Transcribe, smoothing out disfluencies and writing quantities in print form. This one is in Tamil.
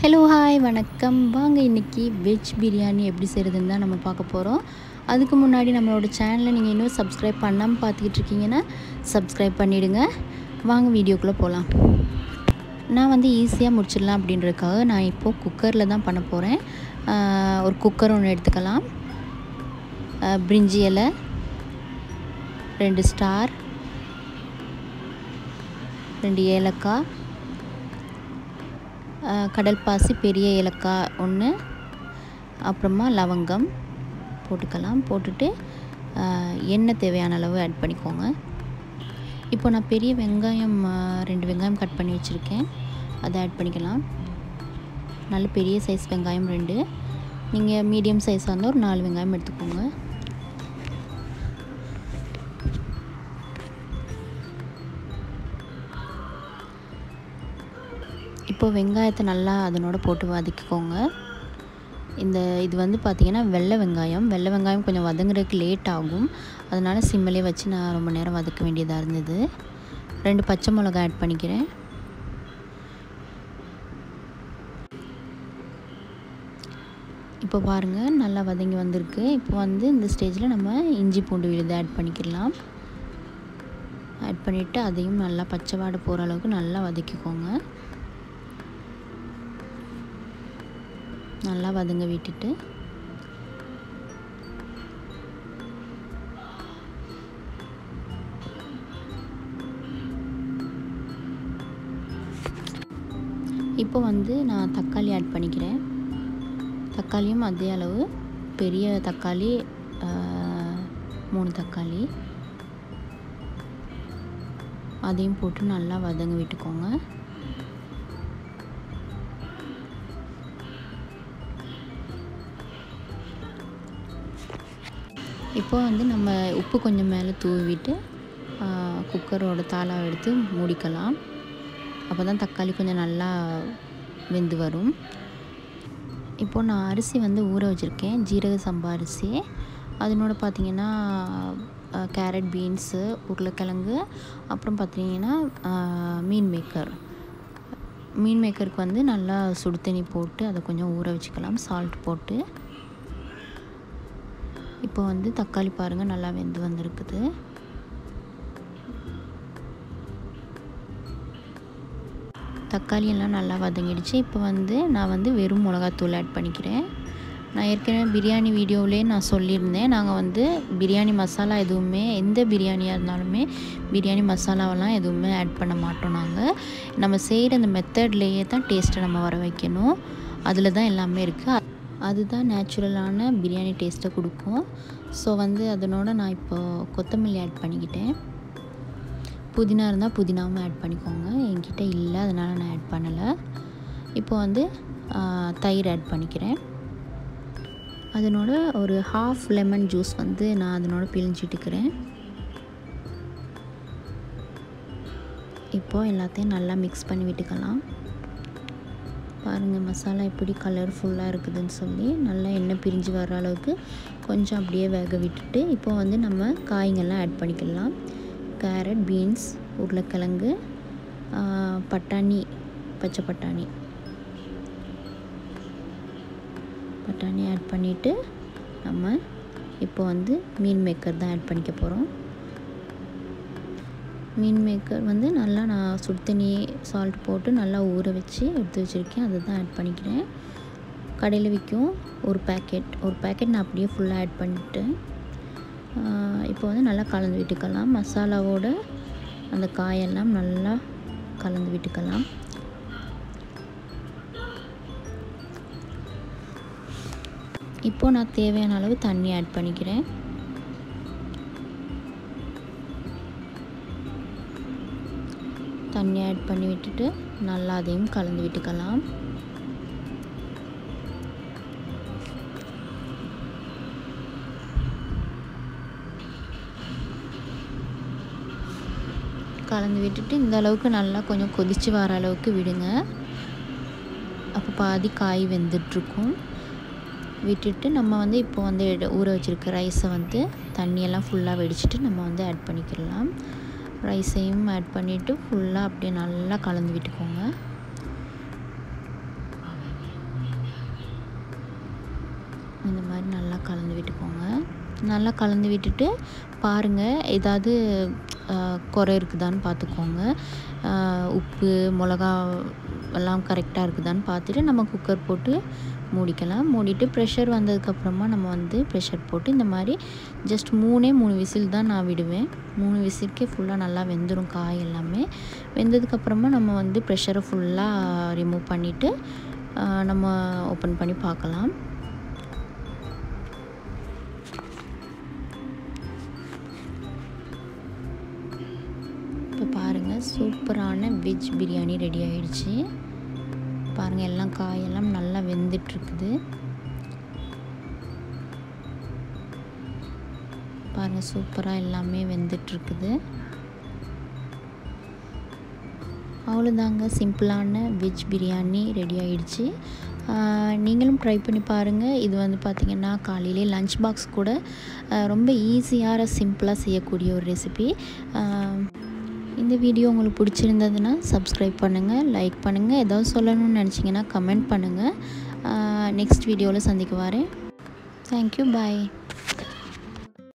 ஹலோ ஹாய் வணக்கம். வாங்க இன்றைக்கி வெஜ் பிரியாணி எப்படி செய்கிறதுன்னு தான் நம்ம பார்க்க போகிறோம். அதுக்கு முன்னாடி நம்மளோட சேனலை நீங்கள் இன்னும் சப்ஸ்கிரைப் பண்ணாமல் பார்த்துக்கிட்டு இருக்கீங்கன்னா சப்ஸ்கிரைப் பண்ணிவிடுங்க. வாங்க வீடியோக்குள்ளே போகலாம். நான் வந்து ஈஸியாக முடிச்சிடலாம் அப்படின்றதுக்காக நான் இப்போது குக்கரில் தான் பண்ண போகிறேன். ஒரு குக்கர் ஒன்று எடுத்துக்கலாம். பிரிஞ்சி இலை 2 ஸ்டார், 2 ஏலக்காய், கடல் பாசி பெரிய ஏலக்காய் 1, அப்புறமா லவங்கம் போட்டுக்கலாம். போட்டுட்டு எண்ணெய் தேவையான அளவு ஆட் பண்ணிக்கோங்க. இப்போ நான் பெரிய வெங்காயம் 2 வெங்காயம் கட் பண்ணி வச்சுருக்கேன், அதை ஆட் பண்ணிக்கலாம். நல்ல பெரிய சைஸ் வெங்காயம் 2, நீங்கள் மீடியம் சைஸாக இருந்தால் ஒரு 4 வெங்காயம் எடுத்துக்கோங்க. இப்போ வெங்காயத்தை நல்லா அதனோட போட்டு வதக்கிக்கோங்க. இது வந்து பார்த்திங்கன்னா வெள்ளை வெங்காயம் கொஞ்சம் வதங்குறதுக்கு லேட் ஆகும். அதனால் சிம்மிலே வச்சு நான் ரொம்ப நேரம் வதக்க வேண்டியதாக இருந்தது. 2 பச்சை மிளகாய் ஆட் பண்ணிக்கிறேன். இப்போ பாருங்கள் நல்லா வதங்கி வந்திருக்கு. இப்போ வந்து இந்த ஸ்டேஜில் நம்ம இஞ்சி பூண்டு விழுது ஆட் பண்ணிக்கலாம். ஆட் பண்ணிவிட்டு அதையும் நல்லா பச்சை வாடை போகிற அளவுக்கு நல்லா வதக்கிக்கோங்க. நல்லா வதங்க விட்டுட்டு இப்போ வந்து நான் தக்காளி ஆட் பண்ணிக்கிறேன். தக்காளியும் அதே அளவு, பெரிய தக்காளி 3 தக்காளி, அதையும் போட்டு நல்லா வதங்க விட்டுக்கோங்க. இப்போ வந்து நம்ம உப்பு கொஞ்சம் மேலே தூவிட்டு குக்கரோட தாளாவை எடுத்து மூடிக்கலாம். அப்போ தான் தக்காளி கொஞ்சம் நல்லா வெந்து வரும். இப்போது நான் அரிசி வந்து ஊற வச்சுருக்கேன், ஜீரக சம்பா அரிசி. அதனோட பார்த்திங்கன்னா கேரட், பீன்ஸு, உருளைக்கிழங்கு, அப்புறம் பார்த்திங்கன்னா மீன் மேக்கருக்கு வந்து நல்லா சுடு தண்ணி போட்டு அதை கொஞ்சம் ஊற வச்சுக்கலாம், சால்ட் போட்டு. இப்போ வந்து தக்காளி பாருங்கள் நல்லா வெந்து வந்திருக்குது. தக்காளி எல்லாம் நல்லா வதங்கிடுச்சு. இப்போ வந்து நான் வந்து வெறும் மிளகாத்தூள் ஆட் பண்ணிக்கிறேன். நான் ஏற்கனவே பிரியாணி வீடியோவிலே நான் சொல்லியிருந்தேன், நாங்கள் வந்து பிரியாணி மசாலா எதுவுமே, எந்த பிரியாணியாக இருந்தாலுமே பிரியாணி மசாலாவெல்லாம் எதுவுமே ஆட் பண்ண மாட்டோம். நம்ம செய்கிற அந்த மெத்தட்லேயே தான் டேஸ்ட்டை நம்ம வர வைக்கணும். அதில் தான் எல்லாமே இருக்குது. அதுதான் நேச்சுரலான பிரியாணி டேஸ்ட்டை கொடுக்கும். ஸோ வந்து அதனோட நான் இப்போது கொத்தமல்லி ஆட் பண்ணிக்கிட்டேன். புதினா இருந்தால் புதினாவும் ஆட் பண்ணிக்கோங்க. என்கிட்ட இல்லை, அதனால் நான் ஆட் பண்ணலை. இப்போ வந்து தயிர் ஆட் பண்ணிக்கிறேன். அதனோட ஒரு ½ லெமன் ஜூஸ் வந்து நான் அதனோட பிழிஞ்சிட்டுக்கிறேன். இப்போது எல்லாத்தையும் நல்லா மிக்ஸ் பண்ணி விட்டுக்கலாம். பாருங்கள் மசாலா எப்படி கலர்ஃபுல்லாக இருக்குதுன்னு சொல்லி, நல்லா எண்ணெய் பிரிஞ்சு வர அளவுக்கு கொஞ்சம் அப்படியே வேக விட்டுட்டு இப்போ வந்து நம்ம காய்கள்லாம் ஆட் பண்ணிக்கலாம். கேரட், பீன்ஸ், உருளைக்கிழங்கு, பட்டாணி, பச்சை பட்டாணி ஆட் பண்ணிவிட்டு நம்ம இப்போ வந்து மீன் மேக்கர் தான் ஆட் பண்ணிக்க போகிறோம். மீன் மேக்கர் வந்து நல்லா நான் சுடு தண்ணி சால்ட் போட்டு நல்லா ஊற வச்சு எடுத்து வச்சுருக்கேன், அதை தான் ஆட் பண்ணிக்கிறேன். கடையில் விற்கும் ஒரு பேக்கெட் நான் அப்படியே ஃபுல்லாக ஆட் பண்ணிவிட்டேன். இப்போ வந்து நல்லா கலந்து விட்டுக்கலாம். மசாலாவோட அந்த காயெல்லாம் நல்லா கலந்து விட்டுக்கலாம். இப்போது நான் தேவையான அளவு தண்ணி ஆட் பண்ணிக்கிறேன். தண்ணி ஆட் பண்ணி விட்டுட்டு நல்லா அதையும் கலந்து விட்டுக்கலாம். கலந்து விட்டுட்டு இந்த அளவுக்கு நல்லா கொஞ்சம் கொதித்து வர அளவுக்கு விடுங்க. அப்போ பாதி காய் வெந்துட்டுருக்கும். விட்டுட்டு நம்ம வந்து இப்போ வந்து ஊற வச்சுருக்க ரைஸை வந்து தண்ணியெல்லாம் ஃபுல்லாக வெடிச்சிட்டு நம்ம வந்து ஆட் பண்ணிக்கலாம். ரைஸையும் ஆட் பண்ணிவிட்டு ஃபுல்லாக அப்படியே நல்லா கலந்து விட்டுக்கோங்க. இந்த மாதிரி நல்லா கலந்து விட்டுக்கோங்க. நல்லா கலந்து விட்டுட்டு பாருங்கள், ஏதாவது குறை இருக்குதான்னு பார்த்துக்கோங்க. உப்பு, மிளகா எல்லாம் கரெக்டாக இருக்குதான்னு பார்த்துட்டு நம்ம குக்கர் போட்டு மூடிக்கலாம். மூடிட்டு ப்ரெஷர் வந்ததுக்கப்புறமா நம்ம வந்து ப்ரெஷர் போட்டு இந்த மாதிரி ஜஸ்ட் 3 விசில் தான் நான் விடுவேன். 3 விசிலுக்கே ஃபுல்லாக நல்லா வெந்துடும் காய் எல்லாமே. வெந்ததுக்கப்புறமா நம்ம வந்து ப்ரெஷரை ஃபுல்லாக ரிமூவ் பண்ணிவிட்டு நம்ம ஓப்பன் பண்ணி பார்க்கலாம். இப்போ பாருங்கள், சூப்பரான வெஜ் பிரியாணி ரெடி ஆகிடுச்சு. பாருங்கள், எல்லாம் காயெல்லாம் நல்லா வெந்துட்டுருக்குது. பாருங்கள், சூப்பராக எல்லாமே வெந்துட்டுருக்குது. அவ்வளோதாங்க, சிம்பிளான வெஜ் பிரியாணி ரெடி ஆகிடுச்சு. நீங்களும் ட்ரை பண்ணி பாருங்கள். இது வந்து பார்த்திங்கன்னா காலையிலே லஞ்ச் பாக்ஸ் கூட ரொம்ப ஈஸியாக சிம்பிளாக செய்யக்கூடிய ஒரு ரெசிபி. இந்த வீடியோ உங்களுக்கு பிடிச்சிருந்ததுன்னா சப்ஸ்கிரைப் பண்ணுங்கள், லைக் பண்ணுங்கள். ஏதாவது சொல்லணும்னு நினச்சிங்கன்னா கமெண்ட் பண்ணுங்கள். நெக்ஸ்ட் வீடியோவில் சந்திக்க வரேன். தேங்க்யூ, பாய்.